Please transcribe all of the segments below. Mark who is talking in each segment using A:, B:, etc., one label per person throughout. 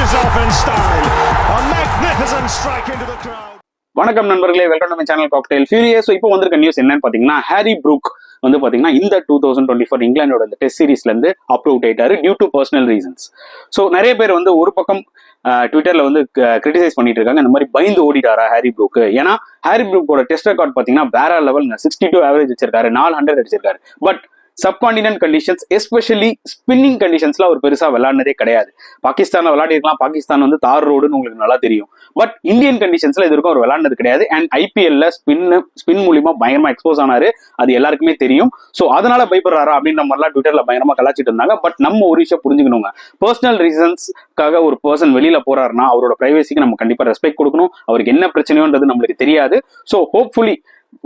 A: finishes off in style. A magnificent strike into the crowd.
B: வணக்கம் நண்பர்களே, welcome to my channel cocktail furious. இப்போ வந்திருக்க news என்னன்னு பாத்தீங்கன்னா, ஹாரி ப்ரூக் வந்து பாத்தீங்கன்னா இந்த 2024 இங்கிலாண்டோட டெஸ்ட் சீரீஸ்ல இருந்து அப்ரூவ் ஆயிட்டாரு due to personal reasons. So நிறைய பேர் வந்து ஒரு பக்கம் ட்விட்டர்ல வந்து கிரிட்டிசைஸ் பண்ணிட்டு இருக்காங்க, இந்த மாதிரி பயந்து ஓடிட்டாரா ஹாரி ப்ரூக். ஏன்னா ஹாரி ப்ரூக்கோட டெஸ்ட் ரெக்கார்ட் பாத்தீங்கன்னா வேற லெவல் 62 ஆவரேஜ் வச்சிருக்காரு, 400 அடிச்சிருக்காரு. But subcontinent conditions, especially spinning கண்டிஷன்ஸ்ல அவர் பெருசா விளையாடுனதே கிடையாது. பாகிஸ்தான்ல விளையாடி இருக்கலாம், பாகிஸ்தான் வந்து தார் ரோடுன்னு உங்களுக்கு நல்லா தெரியும். பட் இந்தியன் கண்டிஷன்ஸ்ல இது வரைக்கும் அவர் விளையாடுனது கிடையாது. அண்ட் ஐபிஎல்ல ஸ்பின் மூலியமா பயங்கரமா எக்ஸ்போஸ் ஆனாரு, அது எல்லாருக்குமே தெரியும். ஸோ அதனால பயப்படுறாரா அப்படின்ற மாதிரிலாம் ட்விட்டர்ல பயங்கரமா கலாச்சிட்டு இருந்தாங்க. பட் நம்ம ஒரு விஷயம் புரிஞ்சுக்கணுங்க, பர்சனல் ரீசன்ஸ்க்காக ஒரு பர்சன் வெளியில போறாருன்னா அவரோட பிரைவசிக்கு நம்ம கண்டிப்பா ரெஸ்பெக்ட் கொடுக்கணும். அவருக்கு என்ன பிரச்சனையோன்றது நம்மளுக்கு தெரியாது. ஸோ ஹோப்ஃபுல்லி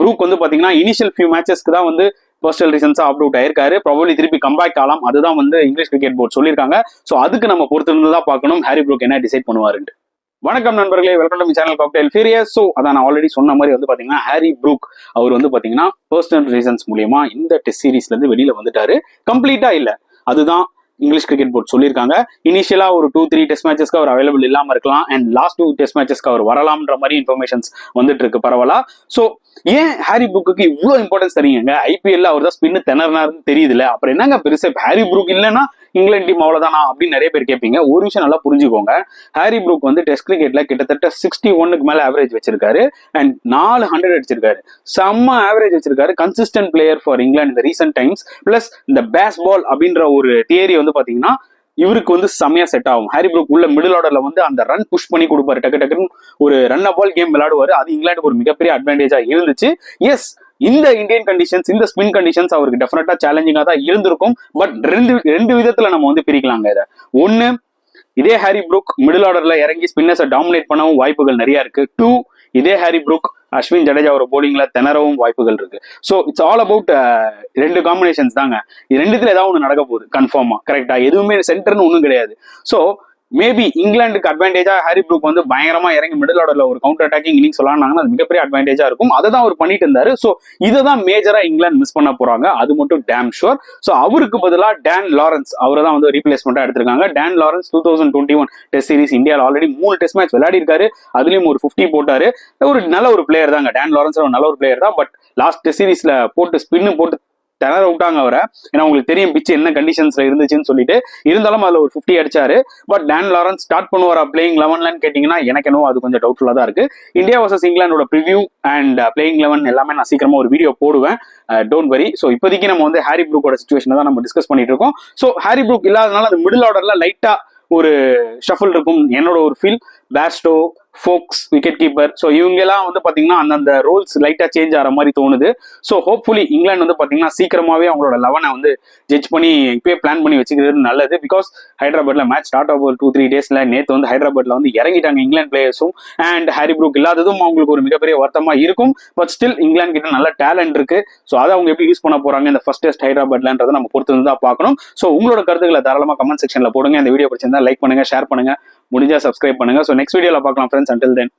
B: ப்ரூக் வந்து பாத்தீங்கன்னா இனிஷியல் ஃபியூ மேட்சஸ்க்கு தான் வந்து பர்சனல் ரீசன்ஸா அப்ரூவ் ஆயிருக்காரு. ப்ராபபிலி திருப்பி கம்பேக் ஆகலாம், அதுதான் வந்து இங்கிலீஷ் கிரிக்கெட் போர்டு சொல்லியிருக்காங்க. ஸோ அதுக்கு நம்ம பொறுத்து இருந்து தான் பார்க்கணும் ஹாரி ப்ரூக் என்ன டிசைட் பண்ணுவாருன்னு. வணக்கம் நண்பர்களே, welcome to my channel cocktail furious. So அதான் நான் ஆல்ரெடி சொன்ன மாதிரி வந்து பாத்தீங்கன்னா ஹாரி ப்ரூக் அவர் வந்து பாத்தீங்கன்னா பர்சனல் ரீசன்ஸ் மூலியமா இந்த டெஸ்ட் சீரீஸ்ல இருந்து வெளியில வந்துட்டாரு. கம்ப்ளீட்டா இல்ல, அதுதான் இங்கிலீஷ் கிரிக்கெட் போர்ட் சொல்லியிருக்காங்க. இனிஷியலா ஒரு 2-3 டெஸ்ட் மேட்சஸ்க்கு அவர் அவைலபிள் இல்லாம இருக்கலாம், அண்ட் லாஸ்ட் 2 டெஸ்ட் மேட்சஸ்க்கு அவர் வரலாம்ன்ற மாதிரி இன்ஃபர்மேஷன்ஸ் வந்துட்டு இருக்கு பரவலா. ஸோ ஏன் ஹாரி ப்ரூக்கு இவ்வளவு இம்பார்ட்டன்ஸ் தரீங்க? ஐபிஎல்ல அவர் தான் ஸ்பின்னு திணறினாருன்னு தெரியுதுல, அப்புறம் என்னங்க பெருசா ஹாரி ப்ரூக் இல்லைன்னா இங்கிலாந்து டீம் அவ்வளவுதானா அப்படின்னு நிறைய பேர் கேட்பீங்க. ஒரு விஷயம் நல்லா புரிஞ்சுக்கோங்க, ஹாரி ப்ரூக் வந்து டெஸ்ட் கிரிக்கெட்ல கிட்டத்தட்ட 61க்கு மேல ஆவரேஜ் வச்சிருக்காரு, அண்ட் 400 அடிச்சிருக்காரு. செம்ம ஆவரேஜ் வச்சிருக்காரு. கன்சிஸ்டன்ட் பிளேயர் ஃபார் இங்கிலாந்து இந்த ரீசென்ட் டைம்ஸ். பிளஸ் இந்த பேஸ் பால் அப்படின்ற ஒரு தியரி வந்து பாத்தீங்கன்னா இவருக்கு வந்து செமையா செட் ஆகும். ஹாரி ப்ரூக் உள்ள மிடில் ஆர்டர்ல வந்து அந்த ரன் புஷ் பண்ணி கொடுப்பாரு, டக்கு டக்குன்னு ஒரு ரன் பால் கேம் விளையாடுவாரு. அது இங்கிலாந்துக்கு ஒரு மிகப்பெரிய அட்வான்டேஜா இருந்துச்சு. எஸ், இந்த இந்தியன் கண்டிஷன்ஸ், இந்த ஸ்பின் கண்டிஷன்ஸ் அவருக்கு டெஃபினட்டா சேலஞ்சிங்கா தான் இருந்திருக்கும். பட் ரெண்டு விதத்துல நம்ம வந்து பிரிக்கலாங்க இதை. ஒன்னு, இதே ஹாரி ப்ரூக் மிடில் ஆர்டர்ல இறங்கி ஸ்பின்னர்ஸை டாமினேட் பண்ணவும் வாய்ப்புகள் நிறைய இருக்கு. 2, இதே ஹாரி ப்ரூக் அஸ்வின் ஜடேஜா ஒரு போலிங்ல திணறவும் வாய்ப்புகள் இருக்கு. So it's all about 2 combinations தாங்க. இது ரெண்டுத்துல ஏதாவது ஒன்று நடக்க போகுது கன்ஃபார்மா, கரெக்டா? எதுவுமே சென்டர்னு ஒன்றும் கிடையாது. ஸோ மேபி இங்கிலாந்துக்கு அட்வான்டேஜா ஹாரி ப்ரூக் வந்து பயங்கரமா இறங்கி மிடில் ஆர்டர்ல ஒரு கவுண்டர் அட்டாக்கிங் இன்னிங்ஸ் சொல்லாங்கன்னா அது மிகப்பெரிய அட்வான்டேஜா இருக்கும். அதை தான் அவர் பண்ணிட்டு இருந்தாரு. ஸோ இதை தான் மேஜரா இங்கிலாந்து மிஸ் பண்ண போறாங்க, அது மட்டும் டேம் ஷுர். ஸோ அவருக்கு பதிலாக டான் லாரன்ஸ் அவரை தான் வந்து ரீப்ளேஸ்மெண்டா எடுத்திருக்காங்க. டான் லாரன்ஸ் 2021 டெஸ்ட் சீரிஸ் இந்தியாவில் ஆல்ரெடி 3 டெஸ்ட் மேட்ச் விளையாடி இருக்காரு, அதுலயும் ஒரு 50 போட்டாரு. ஒரு நல்ல ஒரு பிளேயர் தாங்க டான் லாரன்ஸ், ஒரு நல்ல ஒரு பிளேயர் தான். பட் லாஸ்ட் டெஸ்ட் சீரிஸ்ல போட்டு ஸ்பின்னு போட்டு திணற விட்டாங்க அவரை. ஏன்னா உங்களுக்கு தெரியும் பிச்சு என்ன கண்டிஷன்ஸ்ல இருந்துச்சுன்னு சொல்லிட்டு. இருந்தாலும் அதுல ஒரு 50 அடிச்சாரு. பட் டான் லாரன்ஸ் ஸ்டார்ட் பண்ணுவாரா பிளேயிங் 11 கேட்டீங்கன்னா எனக்கு என்னவோ அது கொஞ்சம் டவுட்ஃபுல்லா தான் இருக்கு. இந்தியா வர்சஸ் இங்கிலாண்டோட ப்ரிவியூ அண்ட் பிளேயிங் 11 எல்லாமே நான் சீக்கிரமா ஒரு வீடியோ போடுவேன், டோன்ட் வரி. ஸோ இப்போதைக்கு நம்ம வந்து ஹாரி ப்ரூக்கோட சிச்சுவேஷன் தான் நம்ம டிஸ்கஸ் பண்ணிட்டு இருக்கோம். ஸோ ஹாரி ப்ரூக் இல்லாதனால அந்த மிடில் ஆர்டர்ல லைட்டா ஒரு ஷஃபிள் இருக்கும் என்னோட ஒரு ஃபீல். பேஸ்டோ, ஃபோக்ஸ், விக்கெட் கீப்பர், ஸோ இவங்க எல்லாம் வந்து பாத்தீங்கன்னா அந்தந்த ரோல்ஸ் லைட்டா சேஞ்ச் ஆகிற மாதிரி தோணுது. ஸோ ஹோப்ஃபுல்லி இங்கிலாந்து வந்து பாத்தீங்கன்னா சீக்கிரமாவே அவங்களோட 11 வந்து ஜட்ஜ் பண்ணி இப்பயே பிளான் பண்ணி வச்சுக்கிறது நல்லது. பிகாஸ் ஹைதராபாத்ல மேட்ச் ஸ்டார்ட் ஆகும் 2-3 டேஸ்ல. நேற்று வந்து ஹைதராபாத்ல வந்து இறங்கிட்டாங்க இங்கிலாந்து பிளேயர்ஸும், அண்ட் ஹாரி ப்ரூக் இல்லாததும் அவங்களுக்கு ஒரு மிகப்பெரிய வருத்தமா இருக்கும். பட் ஸ்டில் இங்கிலாந்து கிட்ட நல்ல டேலண்ட் இருக்கு. ஸோ அதை அவங்க எப்படி யூஸ் பண்ண போறாங்க இந்த ஃபர்ஸ்ட் டெஸ்ட் ஹைதராபாத்லன்றதை நம்ம பொறுத்து வந்து தான் பார்க்கணும். ஸோ உங்களோட கருத்துக்களை தாராளமா கமெண்ட் செக்ஷன்ல போடுங்க. இந்த வீடியோ பிடிச்சிருந்தா லைக் பண்ணுங்க, ஷேர் பண்ணுங்க, முடிஞ்சா சப்ஸ்கிரைப் பண்ணுங்க. ஸோ நெக்ஸ்ட் வீடியோல பார்க்கலாம் ஃப்ரெண்ட்ஸ். Until then.